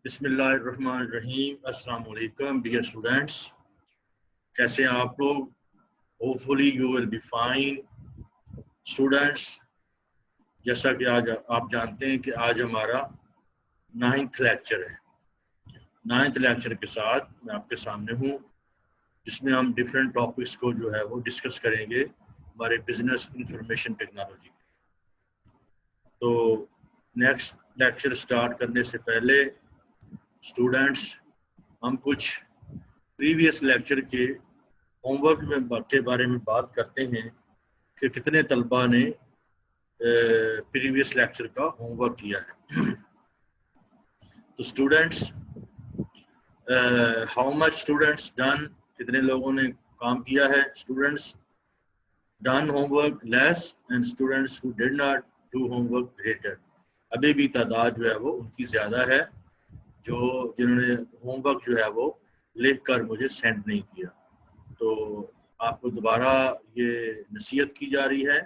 بسم اللہ الرحمن الرحیم۔ السلام علیکم ڈیئر اسٹوڈینٹس، کیسے ہیں آپ لوگ؟ Hopefully you will be fine students. جیسا کہ آج آپ جانتے ہیں کہ آج ہمارا 9th لیکچر ہے۔ 9th لیکچر کے ساتھ میں آپ کے سامنے ہوں، جس میں ہم ڈفرینٹ ٹاپکس کو جو ہے وہ ڈسکس کریں گے ہمارے بزنس انفارمیشن ٹیکنالوجی کے۔ تو نیکسٹ لیکچر سٹارٹ کرنے سے پہلے اسٹوڈینٹس، ہم کچھ پریویس لیکچر کے ہوم ورک کے بارے میں بات کرتے ہیں کہ کتنے طلباء نے پریویس لیکچر کا ہوم ورک کیا ہے۔ تو students, how much students done, کتنے لوگوں نے کام کیا ہے؟ Students done home work less and students who did not do home work greater. ابھی بھی تعداد جو ہے وہ ان کی زیادہ ہے جنہوں نے ہوم ورک جو ہے وہ لکھ کر مجھے سینڈ نہیں کیا۔ تو آپ کو دوبارہ یہ نصیحت کی جا رہی ہے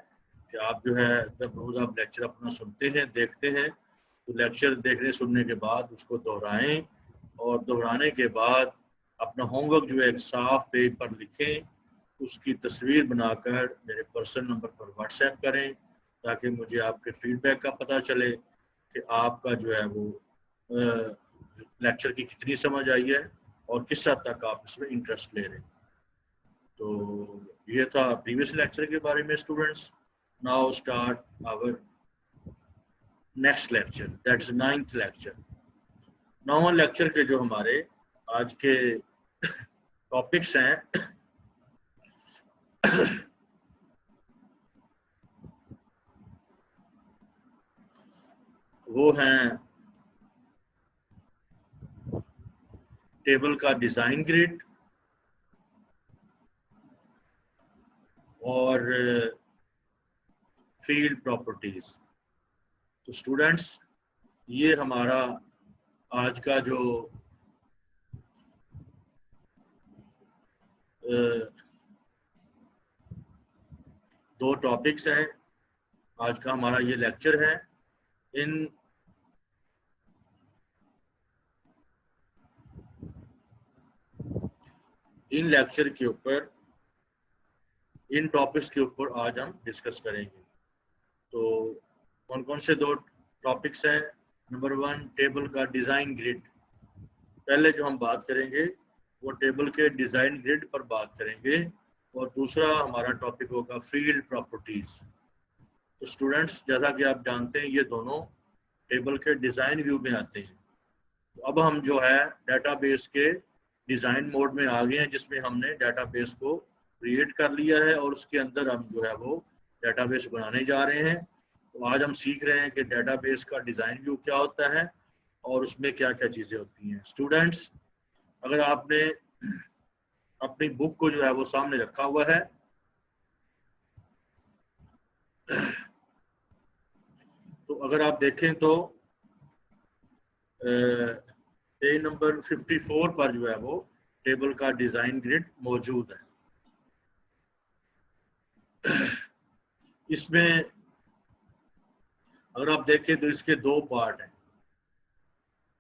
کہ آپ جو ہے جب روز آپ لیکچر اپنا سنتے ہیں، دیکھتے ہیں، تو لیکچر دیکھنے سننے کے بعد اس کو دہرائیں، اور دہرانے کے بعد اپنا ہوم ورک جو ہے ایک صاف پیج پر لکھیں، اس کی تصویر بنا کر میرے پرسنل نمبر پر واٹس ایپ کریں، تاکہ مجھے آپ کے فیڈ بیک کا پتہ چلے کہ آپ کا جو ہے وہ لیکچر کی کتنی سمجھ آئی ہے اور کس حد تک آپ اس میں انٹرسٹ لے رہے ہیں۔ تو یہ تھا پریویس لیکچر کے بارے میں students. Now start our next lecture, that is 9th lecture. 9واں لیکچر کے جو ہمارے آج کے ٹاپکس ہیں وہ ہیں ٹیبل کا ڈیزائن گریڈ اور فیلڈ پراپرٹیز۔ تو اسٹوڈینٹس، یہ ہمارا آج کا جو دو ٹاپکس ہیں، آج کا ہمارا یہ لیکچر ہے۔ ان لیکچر کے اوپر، ان ٹاپکس کے اوپر آج ہم ڈسکس کریں گے۔ تو کون کون سے دو ٹاپکس ہیں؟ نمبر 1، ٹیبل کا ڈیزائن گریڈ۔ پہلے جو ہم بات کریں گے وہ ٹیبل کے ڈیزائن گریڈ پر بات کریں گے، اور دوسرا ہمارا ٹاپک ہوگا فیلڈ پراپرٹیز۔ تو اسٹوڈینٹس، جیسا کہ آپ جانتے ہیں یہ دونوں ٹیبل کے ڈیزائن ویو میں آتے ہیں۔ تو اب ہم جو ہے ڈیٹا بیس کے ڈیزائن موڈ میں آ گئے ہیں، جس میں ہم نے ڈیٹا بیس کو کریٹ کر لیا ہے اور اس کے اندر ہم جو ہے وہ ڈیٹا بیس بنانے جا رہے ہیں۔ تو آج ہم سیکھ رہے ہیں کہ ڈیٹا بیس کا ڈیزائن ویو کیا ہوتا ہے اور اس میں کیا کیا چیزیں ہوتی ہیں۔ اسٹوڈینٹس، اگر آپ نے اپنی بک کو جو ہے وہ سامنے رکھا ہوا ہے، تو اگر آپ دیکھیں تو پیج نمبر 54 پر جو ہے وہ ٹیبل کا ڈیزائن گریڈ موجود ہے۔ اس میں اگر آپ دیکھیں تو اس کے دو پارٹ ہیں۔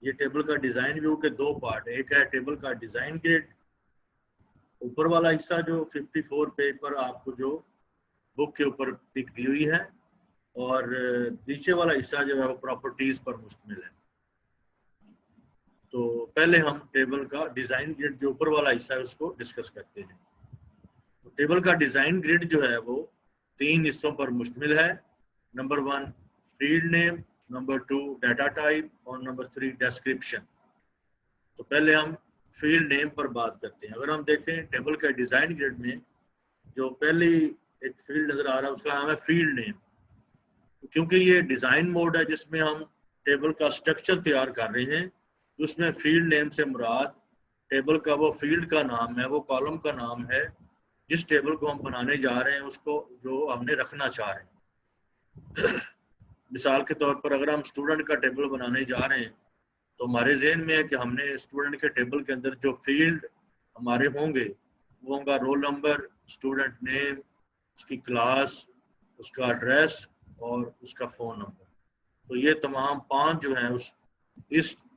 یہ ٹیبل کا ڈیزائن ویو کے دو پارٹ ہیں۔ ایک ہے ٹیبل کا ڈیزائن گریڈ، اوپر والا حصہ جو 54 پیج پر آپ کو جو بک کے اوپر پک دی ہوئی ہے، اور نیچے والا حصہ جو ہے وہ پراپرٹیز پر مشتمل ہے۔ تو پہلے ہم ٹیبل کا ڈیزائن گریڈ جو اوپر والا حصہ ہے اس کو ڈسکس کرتے ہیں۔ تو ٹیبل کا ڈیزائن گریڈ جو ہے وہ 3 حصوں پر مشتمل ہے۔ نمبر 1 فیلڈ نیم، نمبر 2 ڈیٹا ٹائپ، اور نمبر 3 ڈسکرپشن۔ تو پہلے ہم فیلڈ نیم پر بات کرتے ہیں۔ اگر ہم دیکھیں ٹیبل کا ڈیزائن گریڈ میں جو پہلی ایک فیلڈ نظر آ رہا ہے اس کا نام ہے فیلڈ نیم، کیونکہ یہ ڈیزائن موڈ ہے جس میں ہم ٹیبل کا اسٹرکچر تیار کر رہے ہیں۔ اس میں فیلڈ نیم سے مراد ٹیبل کا وہ فیلڈ کا نام ہے، وہ کالم کا نام ہے جس ٹیبل کو ہم بنانے جا رہے ہیں، اس کو جو ہم نے رکھنا چاہ رہے ہیں۔ مثال کے طور پر اگر ہم اسٹوڈنٹ کا ٹیبل بنانے جا رہے ہیں تو ہمارے ذہن میں ہے کہ ہم نے اسٹوڈنٹ کے ٹیبل کے اندر جو فیلڈ ہمارے ہوں گے وہ ہوں گا رول نمبر، اسٹوڈنٹ نیم، اس کی کلاس، اس کا ایڈریس اور اس کا فون نمبر۔ تو یہ تمام 5 جو ہیں اس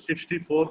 64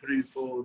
3, 4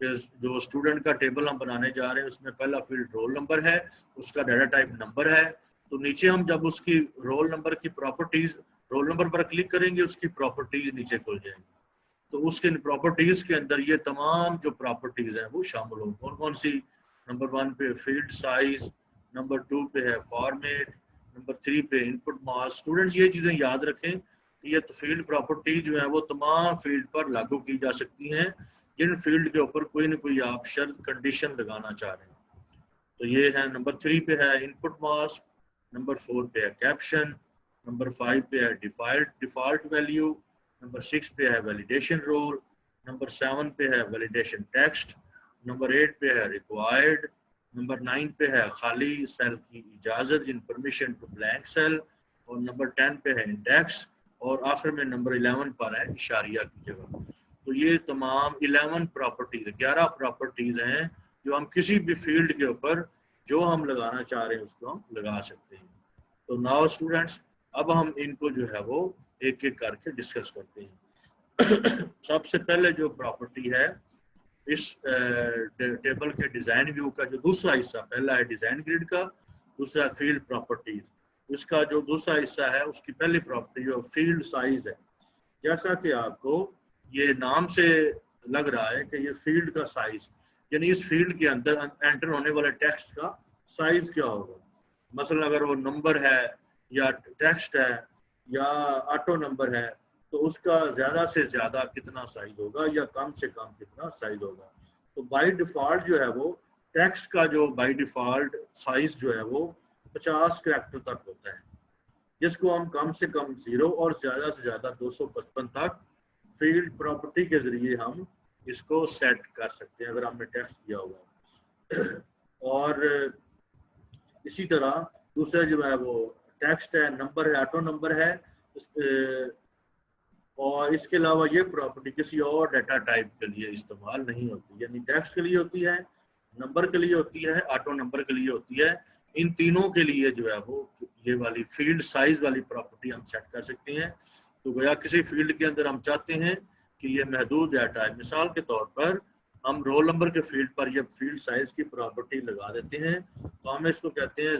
جو اسٹوڈنٹ کا ٹیبل ہم بنانے جا رہے ہیں اس میں پہلا فیلڈ رول نمبر ہے، اس کا ڈیٹا ٹائپ نمبر ہے، تو نیچے ہم جب اس کی رول نمبر کی پراپرٹیز، رول نمبر پر کلک کریں گے اس کی پراپرٹیز نیچے کھل جائیں گی، تو اس کے پراپرٹیز کے اندر یہ تمام جو پراپرٹیز ہیں وہ شامل ہوں، کون کون سی؟ نمبر 1 پہ فیلڈ سائز، نمبر 2 پہ ہے فارمیٹ، نمبر 3 پہ ان پٹ ماسک۔ اسٹوڈنٹس یہ چیزیں یاد رکھیں کہ یہ فیلڈ پراپرٹی جو ہے وہ تمام فیلڈ پر لاگو کی جا سکتی ہیں جن فیلڈ کے اوپر کوئی نہ کوئی آپ شرط کنڈیشن لگانا چاہ رہے ہیں۔ تو یہ ہے نمبر 3 پہ ہے ان پٹ ماسک، نمبر 4 پہ ہے کیپشن، نمبر 5 پہ ہے ڈیفالٹ ویلیو، نمبر 6 پہ ہے ویلیڈیشن رول، نمبر 7 پہ ہے ویلیڈیشن ٹیکسٹ، نمبر 8 پہ ہے ریکوائرڈ، نمبر 9 پہ ہے خالی سیل کی اجازت ان پرمیشن ٹو بلینک سیل، اور نمبر 10 پہ ہے انڈیکس، اور آخر میں نمبر 11 پر ہے اشاریہ کی جگہ۔ تو یہ تمام 11 پراپرٹیز، 11 پراپرٹیز ہیں جو ہم کسی بھی فیلڈ کے اوپر جو ہم لگانا چاہ رہے ہیں اس کو ہم لگا سکتے ہیں۔ تو ناؤ اسٹوڈینٹس اب ہم ان کو جو ہے وہ ایک ایک کر کے ڈسکس کرتے ہیں۔ سب سے پہلے جو پراپرٹی ہے اس ٹیبل کے ڈیزائن ویو کا جو دوسرا حصہ، پہلا ہے ڈیزائن گریڈ کا، دوسرا فیلڈ پراپرٹیز، اس کا جو دوسرا حصہ ہے اس کی پہلی پراپرٹی جو فیلڈ سائز ہے۔ جیسا کہ آپ کو یہ نام سے لگ رہا ہے کہ یہ فیلڈ کا سائز، یعنی اس فیلڈ کے اندر انٹر ہونے والے ٹیکسٹ کا سائز کیا ہوگا۔ مثلا اگر وہ نمبر ہے یا ٹیکسٹ ہے یا آٹو نمبر ہے تو اس کا زیادہ سے زیادہ کتنا سائز ہوگا یا کم سے کم کتنا سائز ہوگا۔ تو بائی ڈیفالٹ جو ہے وہ ٹیکسٹ کا جو بائی ڈیفالٹ سائز جو ہے وہ 50 کریکٹر تک ہوتا ہے، جس کو ہم کم سے کم 0 اور زیادہ سے زیادہ 255 تک فیلڈ پراپرٹی کے ذریعے ہم اس کو سیٹ کر سکتے ہیں اگر ہم نے ٹیکسٹ کیا ہوا۔ اور اسی طرح دوسرا جو ہے وہ ٹیکسٹ ہے، نمبر ہے، آٹو نمبر ہے، اور اس کے علاوہ یہ پراپرٹی کسی اور ڈیٹا ٹائپ کے لیے استعمال نہیں ہوتی، یعنی ٹیکسٹ کے لیے ہوتی ہے، نمبر کے لیے ہوتی ہے، آٹو نمبر کے لیے ہوتی ہے۔ ان تینوں کے لیے جو ہے وہ یہ والی فیلڈ سائز والی پراپرٹی ہم سیٹ کر سکتے ہیں۔ تو گویا کسی فیلڈ کے اندر ہم چاہتے ہیں کہ یہ محدود ڈیٹا ہے، مثال کے طور پر ہم رول نمبر کے فیلڈ پر یہ فیلڈ سائز کی پراپرٹی لگا دیتے ہیں، تو ہم اس کو کہتے ہیں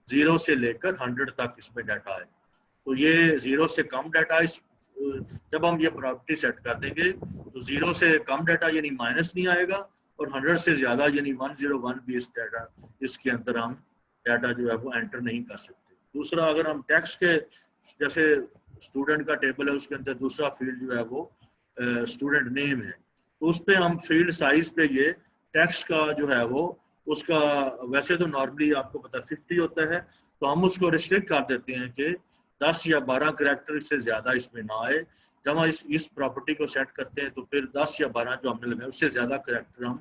0 سے لے کر 100 تک اس میں ڈیٹا ہے۔ تو یہ 0 سے کم ڈیٹا جب ہم یہ پراپرٹی سیٹ کر دیں گے تو 0 سے کم ڈیٹا یعنی مائنس نہیں آئے گا، اور 100 سے زیادہ یعنی 101 بھی اس کے اندر ہم ڈیٹا جو ہے وہ انٹر نہیں کر سکتے۔ دوسرا اگر ہم ٹیکسٹ کے جیسے اسٹوڈنٹ کا ٹیبل ہے اس کے اندر دوسرا فیلڈ جو ہے وہ اسٹوڈنٹ نیم ہے، تو اس پہ ہم فیلڈ سائز پہ یہ ٹیکسٹ کا جو ہے وہ اس کا ویسے تو نارملی آپ کو پتا 50 ہوتا ہے، تو ہم اس کو ریسٹرکٹ کر دیتے ہیں کہ 10 یا 12 کریکٹر سے زیادہ اس میں نہ آئے۔ جب ہم اس پراپرٹی کو سیٹ کرتے ہیں تو پھر 10 یا 12 جو ہم نے لگایا اس سے زیادہ کریکٹر ہم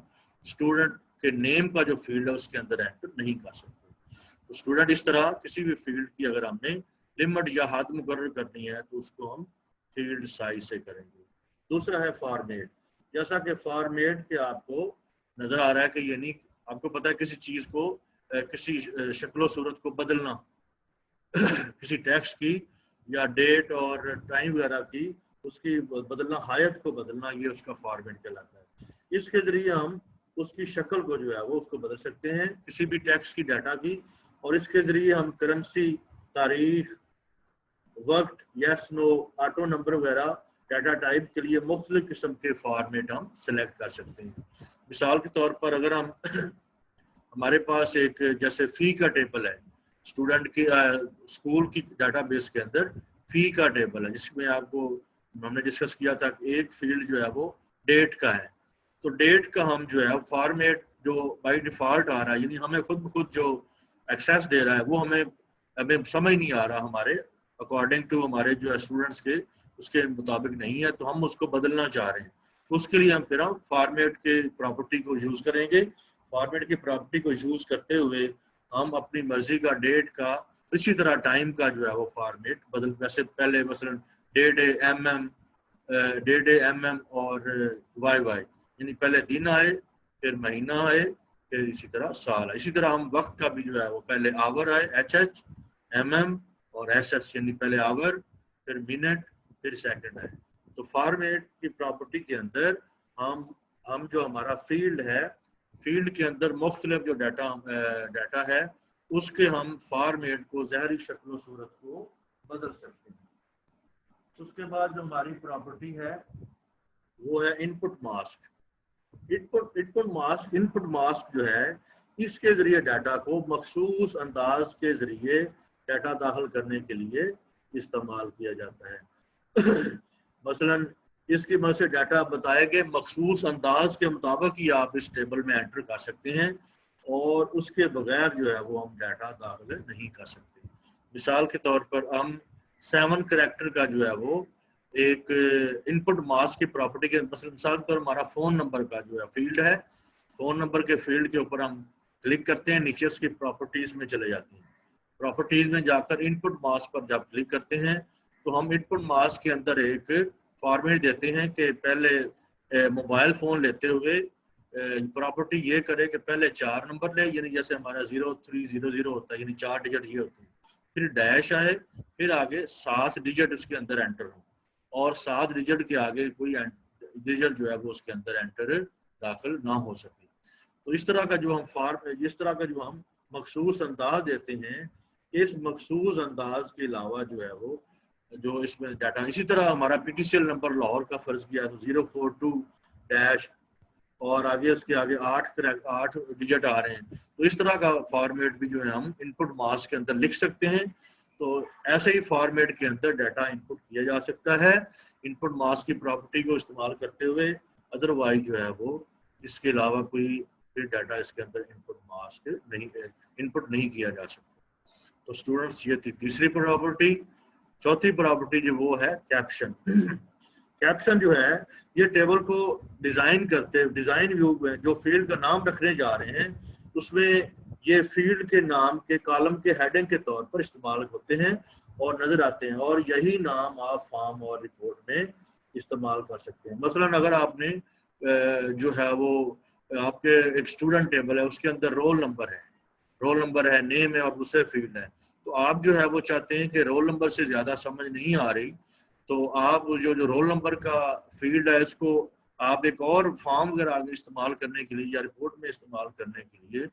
اسٹوڈنٹ کے نیم کا جو فیلڈ ہے اس کے اندر انٹر نہیں کر سکتے۔ تو اسٹوڈنٹ اس طرح کسی بھی فیلڈ کی اگر ہم نے لمٹ یا حد مقرر کرنی ہے تو اس کو ہم فیلڈ سائز سے کریں گے۔ دوسرا ہے فارمیٹ۔ جیسا کہ فارمیٹ کے آپ کو نظر آ رہا ہے کہ یعنی آپ کو پتا ہے کسی چیز کو کسی شکل و صورت کو بدلنا، کسی ٹیکسٹ کی یا ڈیٹ اور ٹائم وغیرہ کی اس کی بدلنا، حایت کو بدلنا، یہ اس کا فارمیٹ کہلاتا ہے۔ اس کے ذریعے ہم اس کی شکل کو جو ہے وہ اس کو بدل سکتے ہیں کسی بھی ٹیکسٹ کی ڈیٹا کی، اور اس کے ذریعے ہم کرنسی، تاریخ، وقت، یس نو، آٹو نمبر وغیرہ ڈیٹا ٹائپ کے لیے مختلف قسم کے فارمیٹ ہم سلیکٹ کر سکتے ہیں۔ مثال کے طور پر اگر ہم ہمارے پاس ایک جیسے فی کا ٹیبل ہے، اسٹوڈنٹ کی اسکول کی ڈیٹا بیس کے اندر فی کا ٹیبل ہے، جس میں آپ کو ہم نے ڈسکس کیا تھا کہ ایک فیلڈ جو ہے وہ ڈیٹ کا ہے، تو ڈیٹ کا ہم جو ہے فارمیٹ جو بائی ڈیفالٹ آ رہا ہے، یعنی ہمیں خود جو ایکسیس دے رہا ہے وہ ہمیں سمجھ نہیں آ رہا ہمارے اکارڈنگ ٹو ہمارے جو ہے اسٹوڈنٹس کے اس کے مطابق نہیں ہے، تو ہم اس کو بدلنا چاہ رہے ہیں، تو اس کے لیے ہم پھر ہم فارمیٹ کے پراپرٹی کو یوز کریں گے۔ فارمیٹ کی پراپرٹی کو یوز کرتے ہوئے ہم اپنی مرضی کا ڈیٹ کا، اسی طرح ٹائم کا جو ہے وہ فارمیٹ بدل، ویسے پہلے مثلا ڈیٹ ایم ایم اور وائی یعنی پہلے دن آئے، پھر مہینہ آئے، پھر اسی طرح سال آئے۔ اسی طرح ہم وقت کا بھی جو ہے وہ پہلے آور آئے، ایچ ایم ایم اور ایس ایس، یعنی پہلے آور پھر منٹ پھر سیکنڈ آئے۔ تو فارمیٹ کی پراپرٹی کے اندر ہم ہم جو ہمارا فیلڈ ہے، فیلڈ کے اندر مختلف جو ڈیٹا ہے اس کے ہم فارمیٹ کو، ظاہری شکل و صورت کو بدل سکتے ہیں. اس کے بعد جو ہماری پراپرٹی ہے وہ ہے ان پٹ ماسک. ان پٹ ماسک جو ہے اس کے ذریعے ڈیٹا کو مخصوص انداز کے ذریعے ڈیٹا داخل کرنے کے لیے استعمال کیا جاتا ہے. مثلا اس کی مدد سے ڈیٹا بتائے گئے مخصوص انداز کے مطابق ہی آپ اس ٹیبل میں انٹر کر سکتے ہیں اور اس کے بغیر جو ہے وہ ہم ڈیٹا داخل نہیں کر سکتے. مثال کے طور پر ہم 7 کریکٹر کا جو ہے وہ ایک ان پٹ ماسک کی پراپرٹی کے مثال کے طور ہمارا فون نمبر کا جو ہے فیلڈ ہے، فون نمبر کے فیلڈ کے اوپر ہم کلک کرتے ہیں، نیچے اس کی پراپرٹیز میں چلے جاتے ہیں. پراپرٹیز میں جا کر ان پٹ ماسک پر جب کلک کرتے ہیں تو ہم ان پٹ ماسک کے اندر ایک فارمیٹ دیتے ہیں کہ پہلے موبائل فون لیتے ہوئے پراپرٹی یہ کرے کہ پہلے 4 نمبر لے، یعنی جیسے ہمارا 0300 ہوتا ہے، یعنی 4 ڈیجٹ یہ ہوتے ہیں، پھر ڈیش آئے، پھر آگے 7 ڈیجٹ اس کے اندر انٹر ہو اور 7 ڈیجٹ کے آگے کوئی ڈیجٹ جو ہے وہ اس کے اندر انٹر داخل نہ ہو سکے. تو اس طرح کا جو ہم مخصوص انداز دیتے ہیں، اس مخصوص انداز کے علاوہ جو ہے وہ جو اس میں ڈیٹا، اسی طرح ہمارا P T C L number Lahore کا فرض کیا تو 042 ڈیش اور آگے اس کے آگے 8 ڈیجٹ آ رہے ہیں. تو اس طرح کا فارمیٹ بھی جو ہے ہم ان پٹ ماسک کے اندر لکھ سکتے ہیں. تو ایسے ہی فارمیٹ کے اندر ڈیٹا ان پٹ کیا جا سکتا ہے ان پٹ ماسک کی پراپرٹی کو استعمال کرتے ہوئے. ادروائز جو ہے وہ اس کے علاوہ کوئی پھر ڈیٹا اس کے اندر ان پٹ نہیں کیا جا سکتا. تو اسٹوڈنٹس یہ تھی تیسری پراپرٹی. چوتھی پراپرٹی جو وہ ہے کیپشن. کیپشن جو ہے یہ ٹیبل کو ڈیزائن ویو میں جو فیلڈ کا نام رکھنے جا رہے ہیں اس میں یہ فیلڈ کے نام کے کالم کے ہیڈنگ کے طور پر استعمال ہوتے ہیں اور نظر آتے ہیں، اور یہی نام آپ فارم اور رپورٹ میں استعمال کر سکتے ہیں. مثلا اگر آپ نے جو ہے وہ آپ کے ایک اسٹوڈنٹ ٹیبل ہے، اس کے اندر رول نمبر ہے، نیم ہے اور دوسرے فیلڈ ہے، تو آپ جو ہے وہ چاہتے ہیں کہ رول نمبر سے زیادہ سمجھ نہیں آ رہی تو آپ جو رول نمبر کا فیلڈ ہے اس کو آپ ایک اور فارم وغیرہ آگے استعمال کرنے کے لیے یا رپورٹ میں استعمال کرنے کے لیے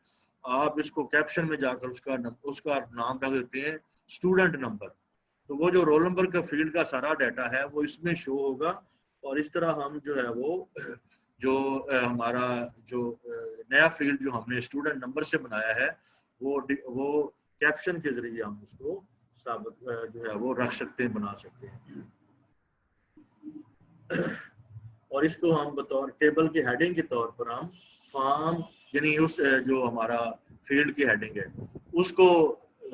آپ اس کو کیپشن میں جا کر اس کا نام رکھ دیتے ہیں اسٹوڈنٹ نمبر. تو وہ جو رول نمبر کا فیلڈ کا سارا ڈیٹا ہے وہ اس میں شو ہوگا اور اس طرح ہم جو ہے وہ جو ہمارا جو نیا فیلڈ جو ہم نے اسٹوڈنٹ نمبر سے بنایا ہے وہ کیپشن کے ذریعے ہم اس کو ثابت جو ہے وہ رکھ سکتے ہیں، بنا سکتے ہیں. اور اس کو ہم بطور ٹیبل کی ہیڈنگ کے طور پر ہم فارم یعنی اس جو ہمارا فیلڈ کی ہیڈنگ ہے اس کو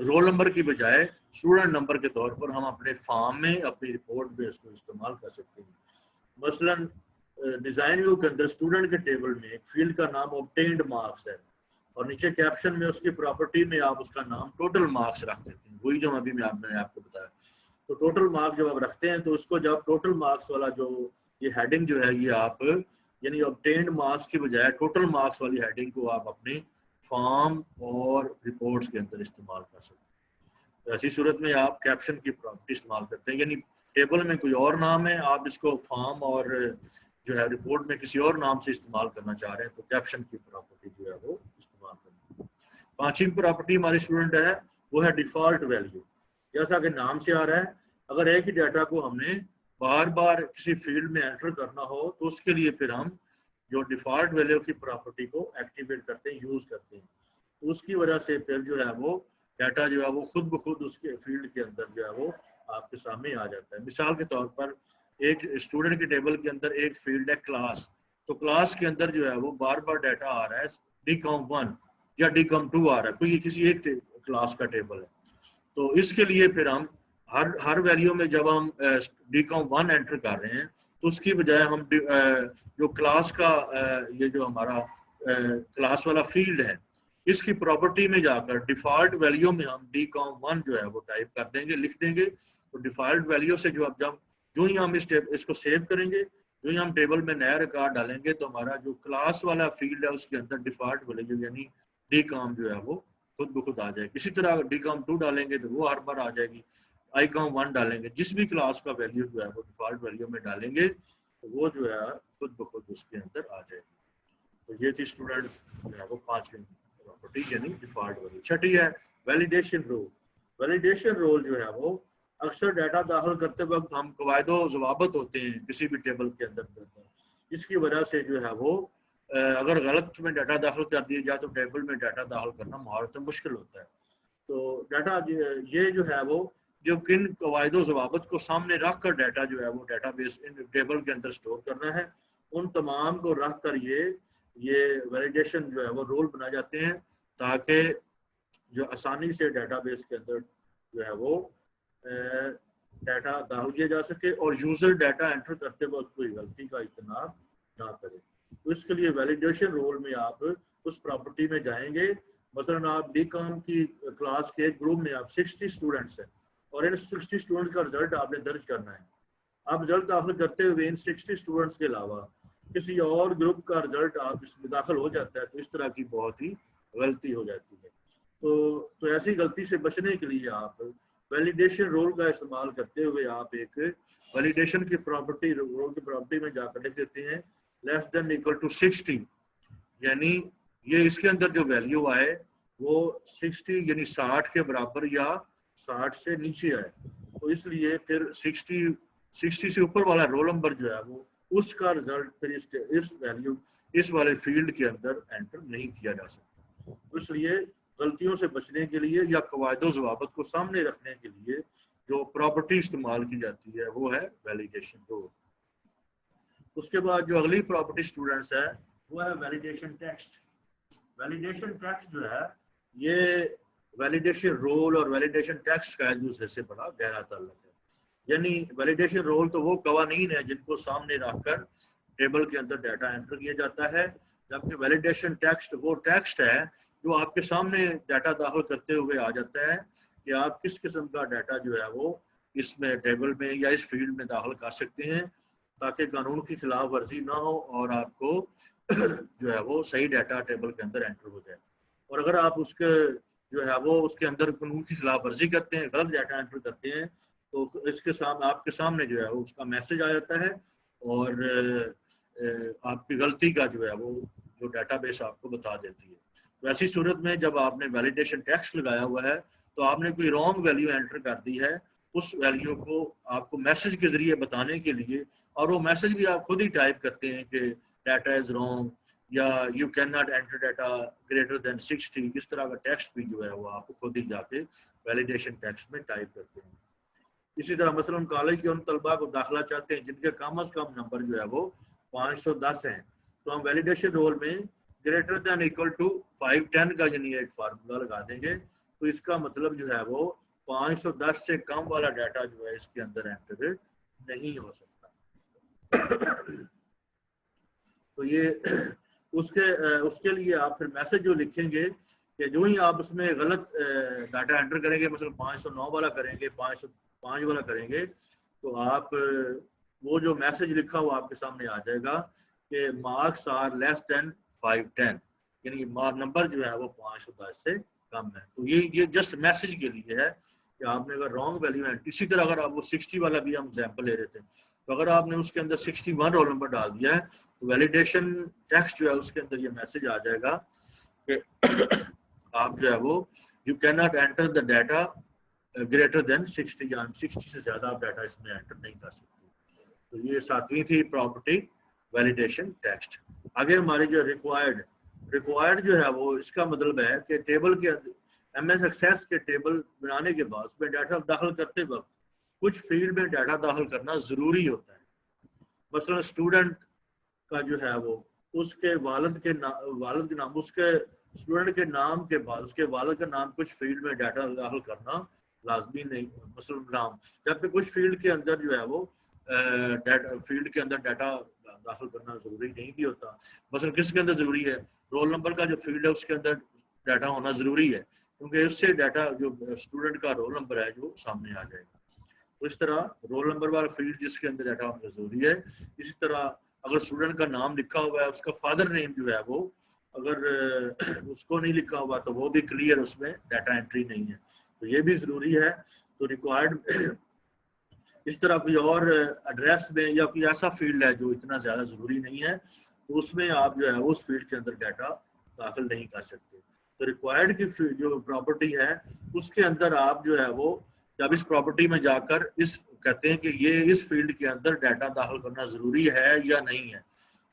رول نمبر کی بجائے اسٹوڈنٹ نمبر کے طور پر ہم اپنے فارم میں اپنی رپورٹ میں اس کو استعمال کر سکتے ہیں. مثلا ڈیزائن ویو کے اندر اسٹوڈنٹ کے ٹیبل میں ایک فیلڈ کا نام obtained مارکس ہے اور نیچے کیپشن میں اس کی پراپرٹی میں آپ اس کا نام ٹوٹل مارکس رکھ دیتے ہیں، وہی جو ابھی میں نے آپ کو بتایا. تو ٹوٹل مارکس جب آپ رکھتے ہیں تو اس کو جب ٹوٹل مارکس والا جو یہ ہیڈنگ جو ہے یہ آپ یعنی obtained مارکس کی بجائے ٹوٹل مارکس والی ہیڈنگ کو آپ اپنے فارم اور رپورٹس کے اندر استعمال کر سکتے ہیں. ایسی صورت میں آپ کیپشن کی پراپرٹی استعمال کرتے ہیں، یعنی ٹیبل میں کوئی اور نام ہے، آپ اس کو فارم اور جو ہے رپورٹ میں کسی اور نام سے استعمال کرنا چاہ رہے ہیں تو کیپشن کی پراپرٹی جو ہے وہ استعمال کریں. پانچویں پراپرٹی ہماری اسٹوڈنٹ ہے وہ ہے ڈیفالٹ ویلیو. جیسا کہ نام سے آ رہا ہے اگر ایک ہی ڈیٹا کو ہم نے بار بار کسی فیلڈ میں انٹر کرنا ہو تو اس کے لیے پھر ہم جو ڈیفالٹ ویلیو کی پراپرٹی کو ایکٹیویٹ کرتے ہیں، یوز کرتے ہیں. تو اس کی وجہ سے پھر جو ہے وہ ڈیٹا جو ہے وہ خود بخود اس کے فیلڈ کے اندر جو ہے وہ آپ کے سامنے آ جاتا ہے. مثال کے طور پر ایک اسٹوڈنٹ کے ٹیبل کے اندر ایک فیلڈ ہے کلاس، تو کلاس کے اندر جو ہے وہ بار بار ڈیٹا آ رہا ہے DCOM1 یا DCOM2 آ رہا ہے، کوئی کسی ایک کلاس کا ٹیبل ہے. تو اس کے لیے پھر ہم ہر ویلیو میں جب ہم DCOM1 انٹر کر رہے ہیں تو اس کی بجائے ہم جو کلاس کا یہ جو ہمارا کلاس والا فیلڈ ہے اس کی پراپرٹی میں جا کر ڈیفالٹ ویلیو میں ہم DCOM1 جو ہے وہ ٹائپ کر دیں گے، لکھ دیں گے. تو ڈیفالٹ ویلیو سے جو ہی ہم اس کو سیو کریں گے، جو ہی ہم ٹیبل میں نیا ریکارڈ ڈالیں گے تو ہمارا جو کلاس والا فیلڈ ہے اس کے اندر ڈیفالٹ ویلیو یعنی DCOM جو ہے وہ خود بخود آ جائے گی. اسی طرح اگر DCOM2 ڈالیں گے تو وہ ہر بار آ جائے گی. ICOM1 ڈالیں گے، جس بھی کلاس کا ویلیو جو ہے وہ ڈیفالٹ ویلیو میں ڈالیں گے تو وہ جو ہے خود بخود اس کے اندر آ جائے گی. تو یہ تھی اسٹوڈنٹ جو ہے وہ 5ویں پراپرٹی یعنی ڈیفالٹ ویلیو. چھٹی ہے ویلیڈیشن رول. ویلیڈیشن رول جو ہے وہ اکثر ڈیٹا داخل کرتے وقت ہم قواعد و ضوابط ہوتے ہیں کسی بھی ٹیبل کے اندر، جس کی وجہ سے جو ہے وہ اگر غلط میں ڈیٹا داخل کر دیا جائے تو ٹیبل میں ڈیٹا داخل کرنا مہارتاً مشکل ہوتا ہے. تو ڈیٹا یہ جو ہے وہ جو کن قواعد و ضوابط کو سامنے رکھ کر ڈیٹا جو ہے وہ ڈیٹا بیس ٹیبل کے اندر اسٹور کرنا ہے، ان تمام کو رکھ کر یہ ویلیڈیشن جو ہے وہ رول بنائے جاتے ہیں تاکہ جو آسانی سے ڈیٹا بیس کے اندر جو ہے وہ ڈیٹا داخل کیا جا سکے اور یوزر ڈیٹا انٹر کرتے وقت کوئی غلطی کا اجتناب نہ کرے. تو اس کے لیے ویلیڈیشن رول میں آپ اس پراپرٹی میں جائیں گے. مثلاً آپ ڈی کام کی کلاس کے ایک گروپ میں آپ 60 اسٹوڈنٹس ہیں اور ان 60 اسٹوڈنٹس کا رزلٹ آپ نے درج کرنا ہے. آپ رزلٹ داخل کرتے ہوئے ان 60 اسٹوڈنٹس کے علاوہ کسی اور گروپ کا رزلٹ آپ اس میں داخل ہو جاتا ہے تو اس طرح کی بہت ہی غلطی ہو جاتی ہے. تو ایسی غلطی سے بچنے کے لیے آپ ویلیڈیشن رول کا استعمال کرتے ہوئے آپ ایک ویلیڈیشن کی پراپرٹی رول کی پراپرٹی میں جا کر لکھ دیتے ہیں لیس دین اکول ٹو 60، یعنی یہ اس کے اندر جو ویلیو آئے وہ 60 یعنی 60 کے برابر یا 60 سے نیچے آئے. تو اس لیے پھر 60 سے اوپر والا رول نمبر جو ہے وہ اس کا رزلٹ پھر اس ویلیو اس والے فیلڈ کے اندر انٹر نہیں کیا جا سکتا. اس لیے غلطیوں سے بچنے کے لیے یا قواعد و ضوابط کو سامنے رکھنے کے لیے جو پراپرٹی استعمال کی جاتی ہے وہ ہے ویلیڈیشن رول. اس کے بعد جو اگلی پراپرٹی اسٹوڈنٹس ہے وہ ہے ویلیڈیشن ٹیکسٹ. ویلیڈیشن ٹیکسٹ جو ہے یہ ویلیڈیشن رول اور ویلیڈیشن ٹیکسٹ کا ایک دوسرے سے بڑا گہرا تعلق ہے. یعنی ویلیڈیشن رول تو وہ قوانین ہیں جن کو سامنے رکھ کر ٹیبل کے اندر ڈیٹا انٹر کیا جاتا ہے، جبکہ ویلیڈیشن ٹیکسٹ وہ ٹیکسٹ ہے جو آپ کے سامنے ڈیٹا داخل کرتے ہوئے آ جاتا ہے کہ آپ کس قسم کا ڈیٹا جو ہے وہ اس میں ٹیبل میں یا اس فیلڈ میں داخل کر سکتے ہیں تاکہ قانون کی خلاف ورزی نہ ہو اور آپ کو جو ہے وہ صحیح ڈیٹا ٹیبل کے اندر انٹر ہو جائے. اور اگر آپ اس کے جو ہے وہ اس کے اندر قانون کی خلاف ورزی کرتے ہیں، غلط ڈیٹا انٹر کرتے ہیں تو اس کے سامنے آپ کے سامنے جو ہے وہ اس کا میسج آ جاتا ہے اور آپ کی غلطی کا جو ہے وہ جو ڈیٹا بیس آپ کو بتا دیتی ہے. تو ایسی صورت میں جب آپ نے ویلیڈیشن ٹیکسٹ لگایا ہوا ہے تو آپ نے کوئی رانگ ویلیو انٹر کر دی ہے، اس ویلیو کو آپ کو میسج کے ذریعے بتانے کے لیے، اور وہ میسج بھی آپ خود ہی ٹائپ کرتے ہیں کہ ڈیٹا از رانگ یا you can not inter data greater than 60، اس طرح کا ٹیکسٹ بھی جو ہے وہ آپ خود ہی جا کے ویلیڈیشن ٹیکسٹ میں ٹائپ کرتے ہیں. اسی طرح مثلاً کالج کے ان طلباء کو داخلہ چاہتے ہیں جن کے کم از کم نمبر جو ہے وہ 510 ہیں، تو ہم ویلیڈیشن رول میں گریٹر دین اکول ٹو 510 کا یعنی ایک فارمولا لگا دیں گے. تو اس کا مطلب جو ہے وہ 510 سے کم والا ڈیٹا جو ہے اس کے اندر انٹر نہیں ہو سکتا. تو یہ اس کے لیے آپ پھر میسج جو لکھیں گے کہ جو ہی آپ اس میں غلط ڈیٹا انٹر کریں گے، مثلا 509 والا کریں گے، 505 والا کریں گے، تو آپ وہ جو میسج لکھا ہوا آپ کے سامنے آ جائے گا کہ مارکس آر لیس دین 510، یعنی نمبر جو ہے وہ 510 سے کم ہے. تو یہ جسٹ میسج کے لیے ہے کہ آپ نے اگر رانگ ویلیو ہے. اسی طرح اگر آپ وہ 60 والا بھی ہم ایگزامپل لے رہے تھے، تو اگر آپ نے اس کے اندر 61 رول نمبر ڈال دیا ہے تو ویلیڈیشن ٹیکسٹ جو ہے اس کے اندر یہ میسج آ جائے گا کہ آپ جو ہے وہ you can not enter the data greater than 60، یعنی 60 سے زیادہ آپ ڈیٹا اس میں انٹر نہیں کر سکتے. تو یہ 7ویں تھی پراپرٹی ویلیڈیشن ٹیکسٹ. آگے ہماری جو ریکوائرڈ جو ہے وہ اس کا مطلب ہے کہ ٹیبل کے ایم ایس ایکسیس کے ٹیبل بنانے کے بعد اس میں ڈیٹا داخل کرتے وقت کچھ فیلڈ میں ڈیٹا داخل کرنا ضروری ہوتا ہے. مثلا اسٹوڈنٹ کا جو ہے وہ اس کے والد کے نام اس کے اسٹوڈنٹ کے نام کے بعد اس کے والد کا نام کچھ فیلڈ میں ڈیٹا داخل کرنا لازمی نہیں، مثلا نام، جبکہ کچھ فیلڈ کے اندر جو ہے وہ فیلڈ کے اندر ڈیٹا داخل کرنا ضروری نہیں بھی ہوتا. مثلا کس کے اندر ضروری ہے؟ رول نمبر کا جو فیلڈ ہے اس کے اندر ڈیٹا ہونا ضروری ہے کیونکہ اس سے ڈیٹا جو اسٹوڈنٹ کا رول نمبر ہے جو سامنے آ جائے گا. تو اس طرح رول نمبر والا فیلڈ جس کے اندر ڈیٹا ہونا ضروری ہے. اسی طرح اگر اسٹوڈنٹ کا نام لکھا ہوا ہے، اس کا فادر نیم جو ہے وہ اگر اس کو نہیں لکھا ہوا تو وہ بھی کلیئر اس میں ڈیٹا انٹری نہیں ہے، تو یہ بھی ضروری ہے. تو ریکوائرڈ اس طرح کوئی اور ایڈریس میں یا کوئی ایسا فیلڈ ہے جو اتنا زیادہ ضروری نہیں ہے تو اس میں آپ جو ہے اس فیلڈ کے اندر ڈیٹا داخل نہیں کر سکتے. تو ریکوائرڈ کی جو پراپرٹی ہے اس کے اندر آپ جو ہے وہ جب اس پراپرٹی میں جا کر اس کہتے ہیں کہ یہ اس فیلڈ کے اندر ڈیٹا داخل کرنا ضروری ہے یا نہیں ہے.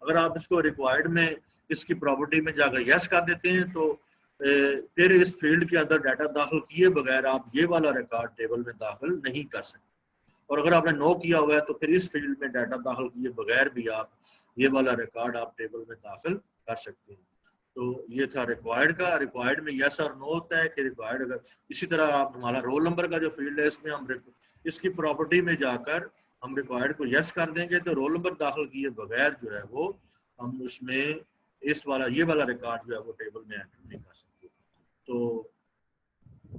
اگر آپ اس کو ریکوائرڈ میں اس کی پراپرٹی میں جا کر یس کر دیتے ہیں تو پھر اس فیلڈ کے اندر ڈیٹا داخل کیے بغیر آپ یہ والا ریکارڈ ٹیبل میں داخل نہیں کر سکتے. اور اگر آپ نے نو کیا ہوا ہے تو پھر اس فیلڈ میں ڈیٹا داخل کیے بغیر بھی آپ یہ والا ریکارڈ آپ ٹیبل میں داخل کر سکتے ہیں. تو یہ تھا ریکوائرڈ کا. ریکوائرڈ میں یس اور نو ہوتا ہے کہ ریکوائرڈ اگر اسی طرح آپ ہمارا رول نمبر کا جو فیلڈ ہے اس میں ہم اس کی پراپرٹی میں جا کر ہم ریکوائرڈ کو یس کر دیں گے تو رول نمبر داخل کیے بغیر جو ہے وہ ہم اس میں اس والا یہ والا ریکارڈ جو ہے وہ ٹیبل میں انٹر نہیں کر سکتے. تو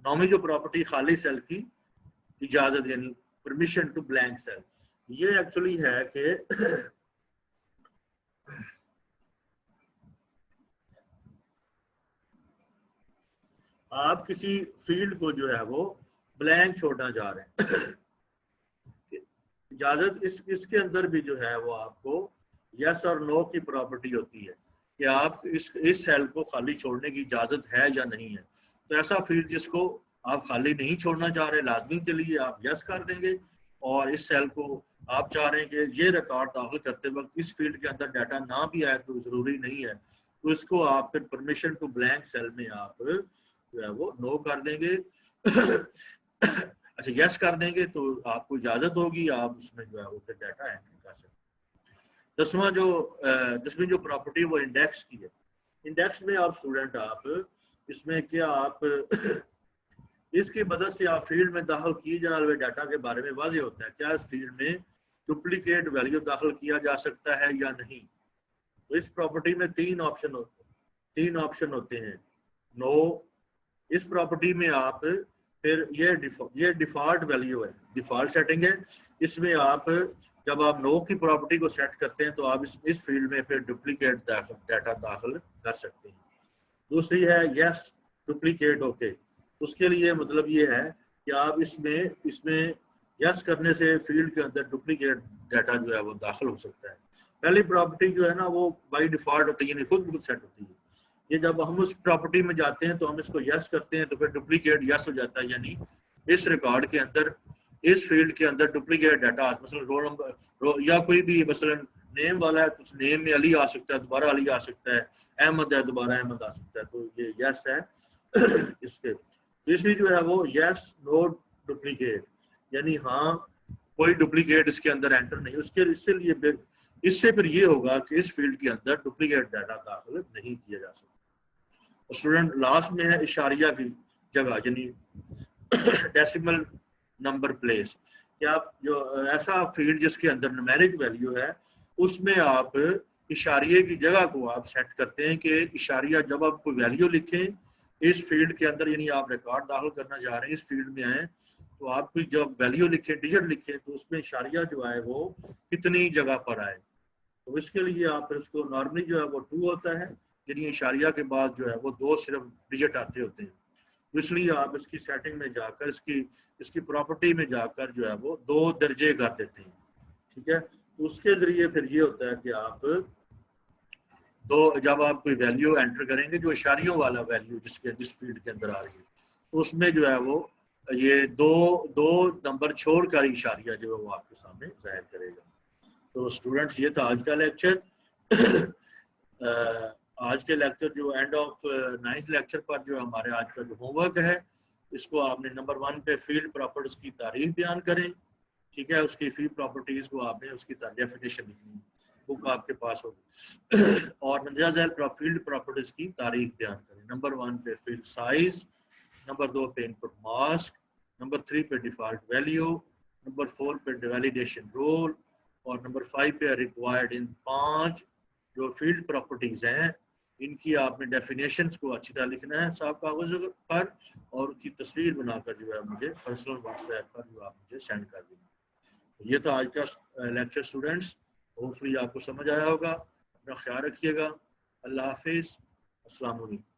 نومی جو پراپرٹی خالی سیل کی اجازت یعنی پرمیشن ٹو بلینک سیل یہ ایکچولی ہے کہ آپ کسی فیلڈ کو جو ہے وہ بلینک چھوڑنا چاہ رہے ہیں. اجازت اس کے اندر بھی جو ہے وہ آپ کو یس اور نو کی پراپرٹی ہوتی ہے کہ آپ اس سیل کو خالی چھوڑنے کی اجازت ہے یا نہیں ہے. تو ایسا فیلڈ جس کو آپ خالی نہیں چھوڑنا چاہ رہے لازمی کے لیے آپ یس کر دیں گے اور اس سیل کو آپ چاہ رہے ہیں کہ یہ ریکارڈ داخل کرتے وقت اس فیلڈ کے اندر ڈیٹا نہ بھی آئے تو ضروری نہیں ہے تو اس کو آپ پھر پرمیشن ٹو بلینک سیل میں آپ جو ہے وہ نو کر دیں گے. اچھا یس کر دیں گے تو آپ کو اجازت ہوگی آپ اس میں جو ہے وہ ڈیٹا انٹر کر سکتے ہیں. دسویں جو پراپرٹی وہ انڈیکس کی ہے. انڈیکس میں آپ اسٹوڈنٹ آپ اس میں کیا آپ اس کی مدد سے آپ فیلڈ میں داخل کیے جانے والے ڈیٹا کے بارے میں واضح ہوتا ہے کیا اس فیلڈ میں ڈپلیکیٹ ویلیو داخل کیا جا سکتا ہے یا نہیں. تو اس پراپرٹی میں تین آپشن ہوتے ہیں. نو اس پراپرٹی میں آپ پھر یہ ڈیفالٹ ویلیو ہے ڈیفالٹ سیٹنگ ہے. اس میں آپ جب آپ نو کی پراپرٹی کو سیٹ کرتے ہیں تو آپ اس فیلڈ میں پھر ڈپلیکیٹ ڈیٹا داخل کر سکتے ہیں. دوسری ہے یس ڈپلیکیٹ اوکے. اس کے لیے مطلب یہ ہے کہ آپ اس میں یس کرنے سے فیلڈ کے اندر ڈپلیکیٹ ڈیٹا جو ہے وہ داخل ہو سکتا ہے. پہلی پراپرٹی جو ہے نا وہ بائی ڈیفالٹ ہوتی ہے یعنی خود بخود سیٹ ہوتی ہے. یہ جب ہم اس پراپرٹی میں جاتے ہیں تو ہم اس کو یس کرتے ہیں تو پھر ڈپلیکیٹ یس ہو جاتا ہے یعنی اس ریکارڈ کے اندر اس فیلڈ کے اندر ڈپلیکیٹ ڈیٹا مثلا رول نمبر یا کوئی بھی مثلا نیم والا ہے تو اس نیم میں علی آ سکتا ہے دوبارہ علی آ سکتا ہے احمد ہے دوبارہ احمد آ سکتا ہے تو یہ یس ہے. اس کے تیسری جو ہے وہ یس نو ڈپلیکیٹ یعنی ہاں کوئی ڈپلیکیٹ اس کے اندر انٹر نہیں. اس سے پھر یہ ہوگا کہ اس فیلڈ کے اندر ڈپلیکیٹ ڈیٹا داخل نہیں کیا جا سکتا. اسٹوڈنٹ لاسٹ میں ہے اشاریہ کی جگہ یعنی ڈیسیمل نمبر پلیس کہ آپ جو ایسا فیلڈ جس کے اندر نومیرک ویلیو ہے اس میں آپ اشاریے کی جگہ کو آپ سیٹ کرتے ہیں کہ اشاریہ جب آپ کوئی ویلیو لکھیں اس فیلڈ کے اندر یعنی آپ ریکارڈ داخل کرنا چاہ رہے ہیں اس فیلڈ میں آئیں تو آپ کوئی جب ویلیو لکھیں ڈیجٹ لکھیں تو اس میں اشاریہ جو ہے وہ کتنی جگہ پر آئے. تو اس کے لیے آپ اس کو نارملی جو ہے وہ 2 ہوتا ہے یعنی اشاریہ کے بعد جو ہے وہ 2 صرف ڈیجٹ آتے ہوتے ہیں. اس لیے آپ اس کی سیٹنگ میں جا کر اس کی پراپرٹی میں جا کر جو ہے وہ 2 درجے کر دیتے ہیں. ٹھیک ہے. تو اس کے ذریعے پھر یہ ہوتا ہے کہ آپ جب آپ کوئی ویلیو انٹر کریں گے جو اشاریوں والا ویلیو جس فیلڈ کے اندر آ رہی ہے تو اس میں جو ہے وہ یہ دو نمبر چھوڑ کر اشاریہ جو ہے وہ آپ کے سامنے ظاہر کرے گا. تو اسٹوڈنٹس یہ تھا آج کا لیکچر. آج کے لیکچر جو اینڈ آف 9th لیکچر پر جو ہمارے آج کا جو ہوم ورک ہے اس کو آپ نے نمبر 1 پہ فیلڈ پراپرٹیز کی تعریف بیان کریں. ٹھیک ہے. اس کی فیلڈ پراپرٹیز کو آپ نے اس کی ڈیفینیشن لکھنی بک آپ کے پاس ہوگی اور مندرجہ ذیل فیلڈ پراپرٹیز کی تعریف بیان کریں. نمبر 1 پہ فیلڈ سائز, نمبر 2 پہ ان پٹ ماسک, نمبر 3 پہ ڈیفالٹ ویلیو, نمبر 4 پہ ویلیڈیشن رول اور نمبر 5 پہ ریکوائرڈ. ان 5 جو فیلڈ پراپرٹیز ہیں ان کی آپ نے ڈیفینیشنز کو اچھی طرح لکھنا ہے صاحب کاغذ پر اور اس کی تصویر بنا کر جو ہے مجھے پرسنل واٹس ایپ پر جو آپ مجھے سینڈ کر دیں. یہ تھا آج کا لیکچر اسٹوڈنٹس. ہوپ فلی آپ کو سمجھ آیا ہوگا. اپنا خیال رکھیے گا. اللہ حافظ. السلام علیکم.